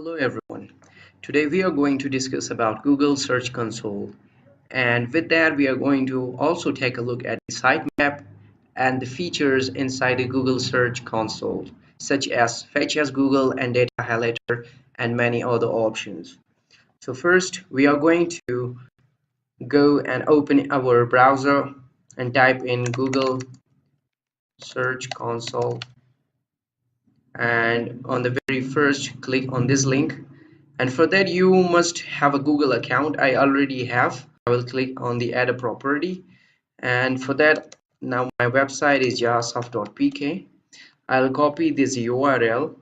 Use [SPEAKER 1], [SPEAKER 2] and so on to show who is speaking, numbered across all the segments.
[SPEAKER 1] Hello everyone. Today we are going to discuss about Google Search Console, and with that we are going to also take a look at the sitemap and the features inside the Google Search Console, such as Fetch as Google and Data Highlighter and many other options. So first we are going to go and open our browser and type in Google Search Console, and on the very first click on this link. And for that, you must have a Google account. I already have. I will click on the add a property. And for that, now my website is jahasoft.pk. I'll copy this URL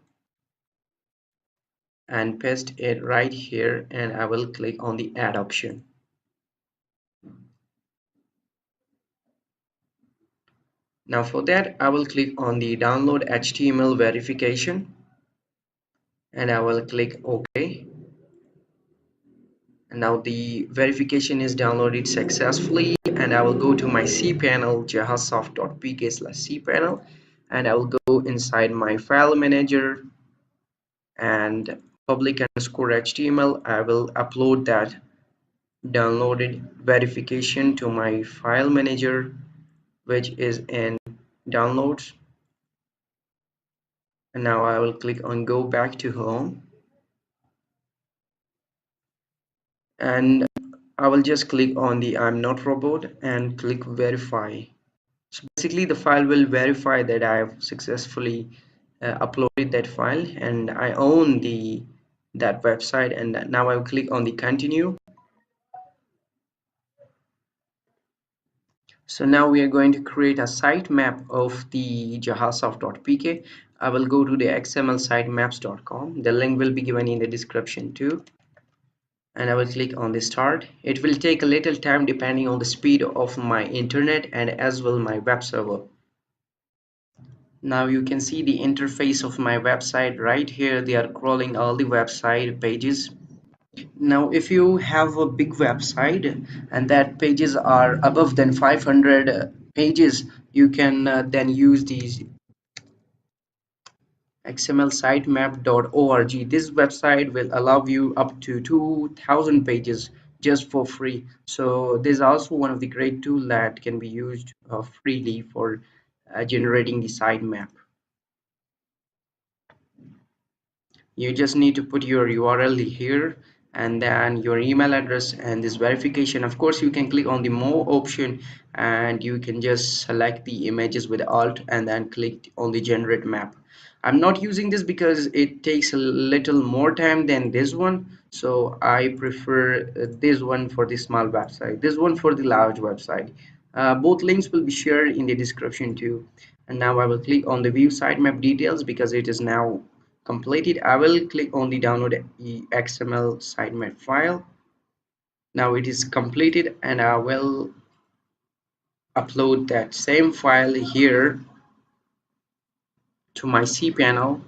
[SPEAKER 1] and paste it right here. And I will click on the add option. Now for that, I will click on the download HTML verification. And I will click OK. And now the verification is downloaded successfully, and I will go to my cPanel jahasoft.pk/cPanel, and I will go inside my file manager and public_html. I will upload that downloaded verification to my file manager, which is in downloads. And now I will click on go back to home, and I will just click on the I'm not robot and click verify. So basically the file will verify that I have successfully uploaded that file and I own that website. And now I will click on the continue. So now we are going to create a sitemap of the jahasoft.pk. I will go to the xmlsitemaps.com. The link will be given in the description too. And I will click on the start. It will take a little time depending on the speed of my internet and as well my web server. Now you can see the interface of my website right here. They are crawling all the website pages. Now if you have a big website and that pages are above than 500 pages, you can then use these xmlsitemap.org. This website will allow you up to 2000 pages just for free. So this is also one of the great tools that can be used freely for generating the sitemap. You just need to put your URL here and then your email address and this verification. Of course you can click on the more option and you can just select the images with alt and then click on the generate map. I'm not using this because it takes a little more time than this one, so I prefer this one for the small website, this one for the large website. Both links will be shared in the description too. And now I will click on the view sitemap details because it is now completed. I will click on the download XML sitemap file. Now it is completed and I will upload that same file here to my cPanel.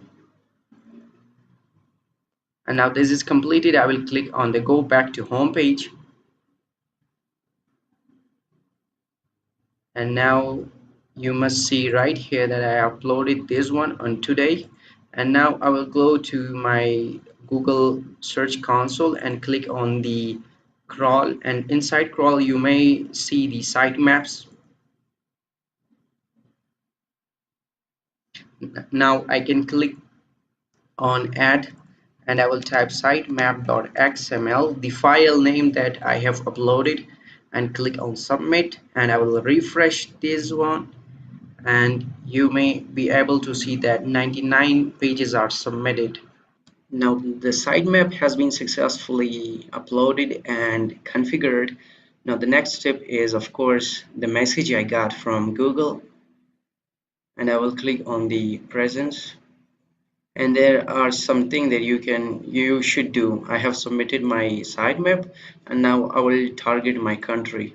[SPEAKER 1] And now this is completed. I will click on the go back to home page. And now you must see right here that I uploaded this one on today. And now I will go to my Google Search Console and click on the crawl, and inside crawl you may see the sitemaps. Now I can click on add and I will type sitemap.xml, the file name that I have uploaded, and click on submit, and I will refresh this one and you may be able to see that 99 pages are submitted. Now the sitemap has been successfully uploaded and configured. Now the next step is of course the message I got from Google, and I will click on the presence, and there are something that you should do. I have submitted my sitemap and now I will target my country.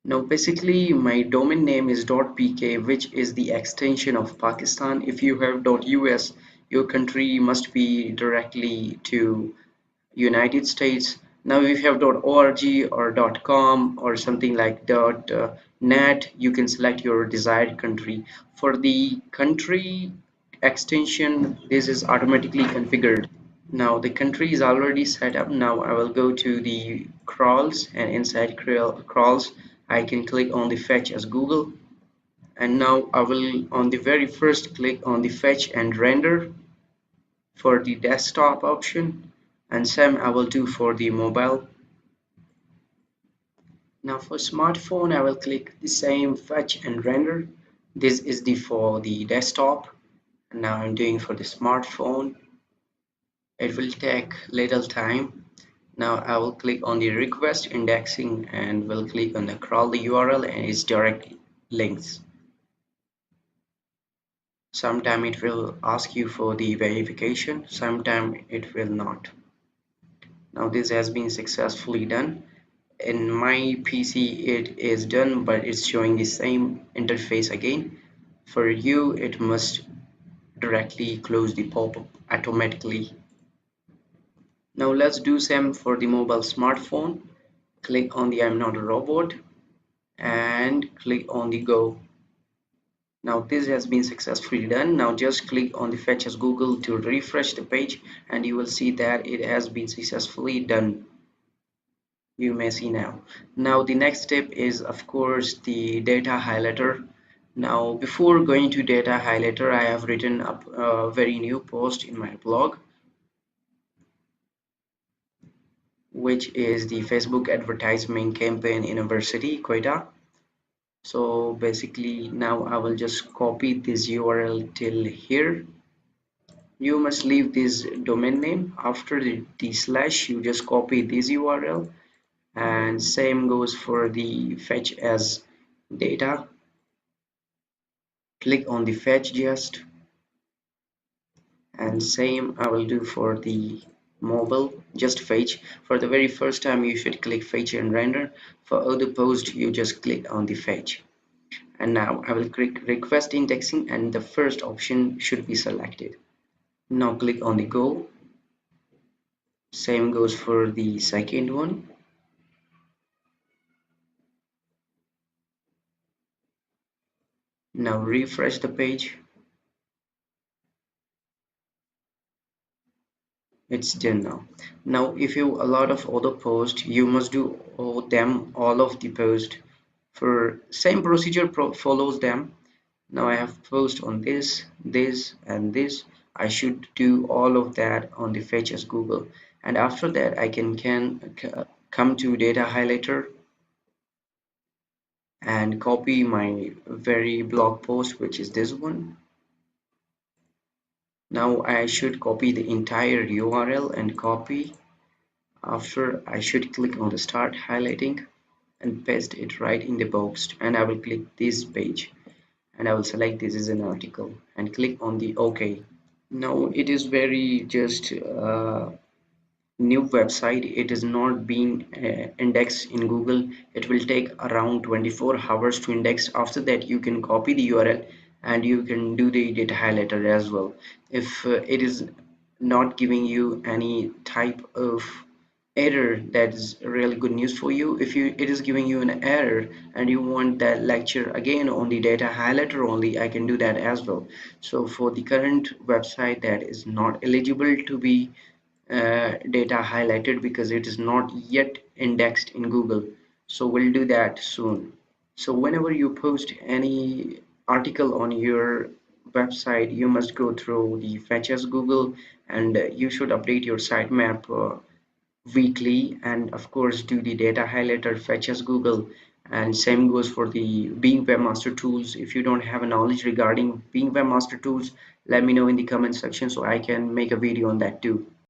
[SPEAKER 1] Now basically my domain name is .pk, which is the extension of Pakistan. If you have .us, your country must be directly to United States. Now if you have .org or .com or something like .net, you can select your desired country. For the country extension, this is automatically configured. Now the country is already set up. Now I will go to the crawls, and inside crawls I can click on the fetch as Google, and now I will on the very first click on the fetch and render for the desktop option, and same I will do for the mobile. Now for smartphone I will click the same fetch and render. This is the for the desktop. Now I'm doing for the smartphone. It will take little time. Now I will click on the request indexing and will click on the crawl the URL and its direct links. Sometime it will ask you for the verification, sometime it will not. Now this has been successfully done. In my PC it is done, but it's showing the same interface again. For you it must directly close the pop-up automatically. Now let's do same for the mobile smartphone. Click on the I'm not a robot and click on the go. Now this has been successfully done. Now just click on the fetch as Google to refresh the page, and you will see that it has been successfully done. You may see now. Now the next step is of course the data highlighter. Now before going to data highlighter, I have written up a very new post in my blog, which is the Facebook advertisement campaign university quota. So basically now I will just copy this URL till here. You must leave this domain name after the slash. You just copy this URL, and same goes for the fetch as data. Click on the fetch just, and same I will do for the mobile. Just fetch. For the very first time you should click fetch and render. For other post you just click on the fetch. And now I will click request indexing, and the first option should be selected. Now click on the go. Same goes for the second one. Now refresh the page. It's done now. Now if you a lot of other posts, you must do all of the post. For same procedure follows them. Now I have post on this and this. I should do all of that on the fetch as Google, and after that I can come to data highlighter and copy my very blog post, which is this one. Now I should copy the entire URL and copy. After I should click on the start highlighting and paste it right in the box, and I will click this page, and I will select this as an article and click on the OK. Now it is very just new website. It is not being indexed in Google. It will take around 24 hours to index. After that you can copy the URL and you can do the data highlighter as well. If it is not giving you any type of error, that is really good news for you. If it is giving you an error and you want that lecture again on the data highlighter only, I can do that as well. So for the current website that is not eligible to be data highlighted because it is not yet indexed in Google, so we'll do that soon. So whenever you post any article on your website, you must go through the fetch as Google, and you should update your sitemap weekly, and of course do the data highlighter fetch as Google. And same goes for the Bing webmaster tools. If you don't have a knowledge regarding Bing webmaster tools, let me know in the comment section so I can make a video on that too.